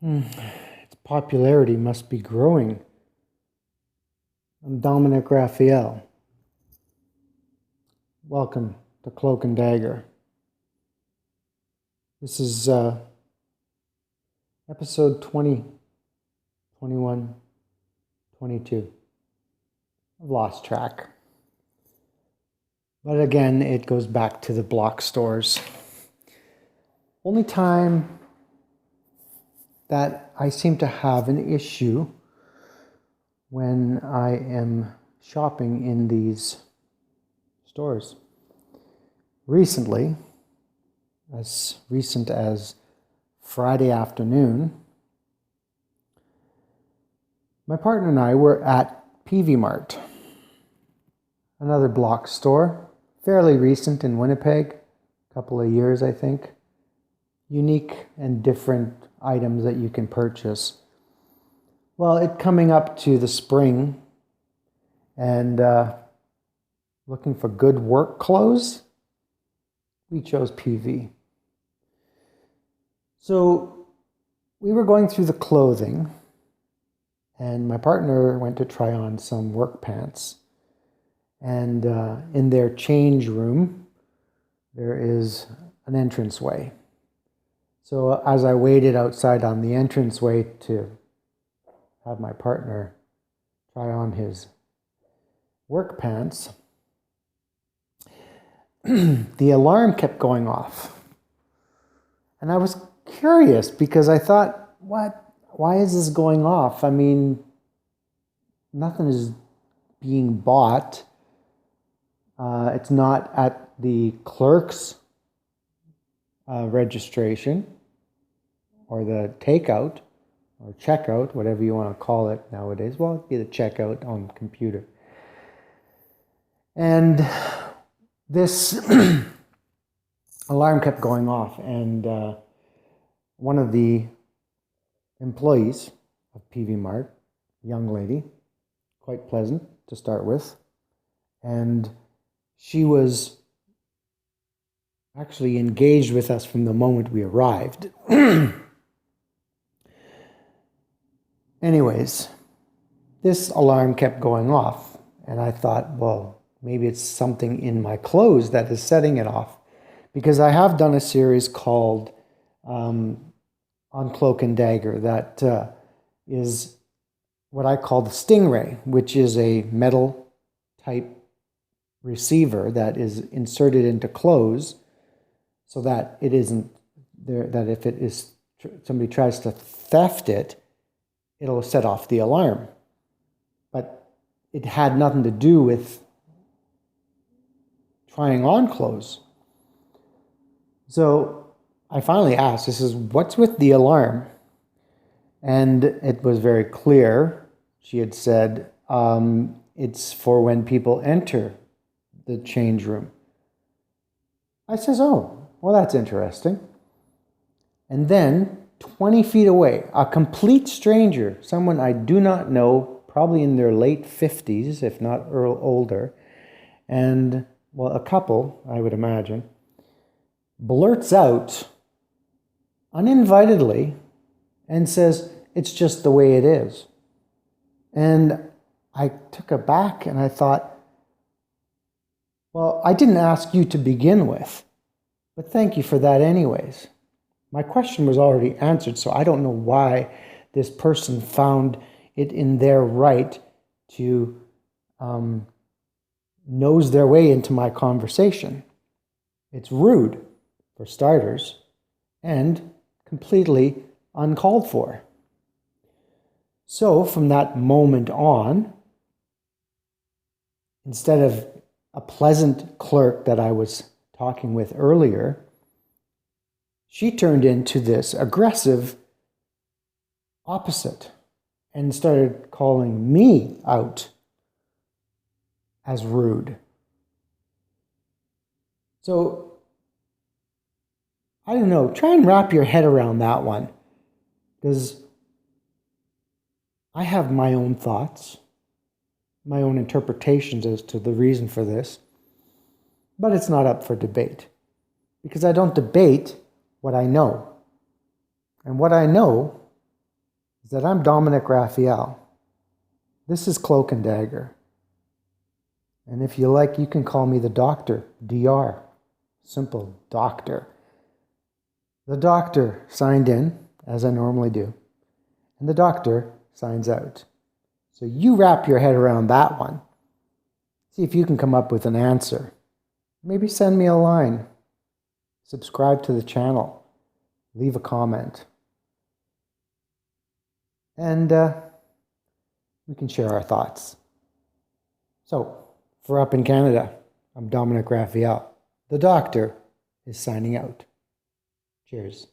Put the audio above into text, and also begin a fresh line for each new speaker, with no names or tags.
Its popularity must be growing. I'm Dominic Raphael. Welcome to Cloak and Dagger. This is episode 20, 21, 22. I've lost track. But again, it goes back to the block stores. Only time that I seem to have an issue when I am shopping in these stores. Recently, as recent as Friday afternoon, my partner and I were at Peavey Mart, another block store, fairly recent in Winnipeg, a couple of years I think. Unique and different items that you can purchase. Well, it coming up to the spring and looking for good work clothes, we chose Peavey. So we were going through the clothing and my partner went to try on some work pants. And in their change room, there is an entranceway. So as I waited outside on the entranceway to have my partner try on his work pants, the alarm kept going off. And I was curious because I thought, why is this going off? I mean, nothing is being bought. It's not at the clerk's registration or the takeout or checkout, whatever you want to call it nowadays. Well, it'd be the checkout on the computer. And this alarm kept going off, and one of the employees of Peavey Mart, young lady, quite pleasant to start with, and she was actually engaged with us from the moment we arrived. Anyways, this alarm kept going off, and I thought, well, maybe it's something in my clothes that is setting it off, because I have done a series called On Cloak and Dagger that is what I call the Stingray, which is a metal type receiver that is inserted into clothes so that it isn't there, that if it is somebody tries to theft it, it'll set off the alarm. But it had nothing to do with trying on clothes. So I finally asked, what's with the alarm? And it was very clear. She had said, it's for when people enter the change room. I says, oh, well, that's interesting. And then 20 feet away, a complete stranger, someone I do not know, probably in their late 50s, if not older, and, well, a couple, I would imagine, blurts out uninvitedly and says, it's just the way it is. And I took aback and I thought, well, I didn't ask you to begin with, but thank you for that anyways. My question was already answered, so I don't know why this person found it in their right to nose their way into my conversation. It's rude, for starters, and completely uncalled for. So from that moment on, instead of a pleasant clerk that I was talking with earlier, she turned into this aggressive opposite and started calling me out as rude. So, I don't know, try and wrap your head around that one, because I have my own thoughts, my own interpretations as to the reason for this, but it's not up for debate, because I don't debate what I know. And what I know is that I'm Dominic Raphael. This is Cloak and Dagger. And if you like, you can call me the Doctor, DR. Simple, Doctor. The Doctor signed in, as I normally do, and the Doctor signs out. So you wrap your head around that one. See if you can come up with an answer. Maybe send me a line. Subscribe to the channel. Leave a comment. And we can share our thoughts. So, for Up in Canada, I'm Dominic Raphael. The Doctor is signing out. Cheers.